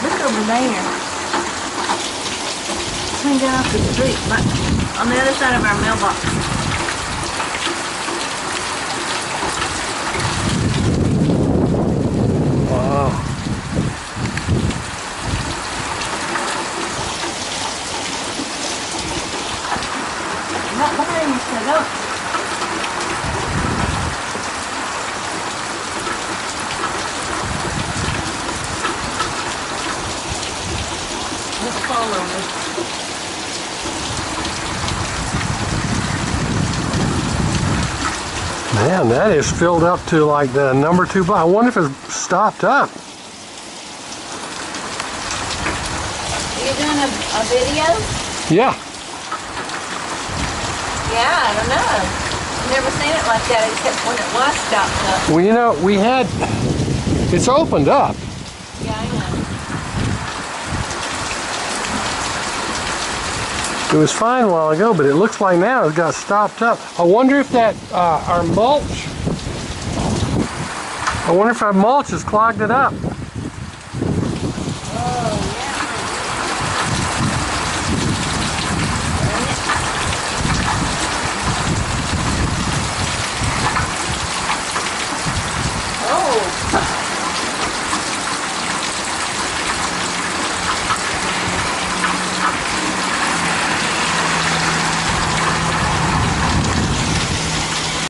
Look over there. Cleaned out off the street, but on the other side of our mailbox. Wow. Not behind you, so don't. Just follow me. Man, that is filled up to like the number 2 block. I wonder if it's stopped up. Are you doing a video? Yeah. Yeah, I don't know. I've never seen it like that except when it was stopped up. Well, you know, it's opened up. Yeah, I know. It was fine a while ago, but it looks like now it's got stopped up. I wonder if that, our mulch, I wonder if our mulch has clogged it up. Oh, yeah. Oh.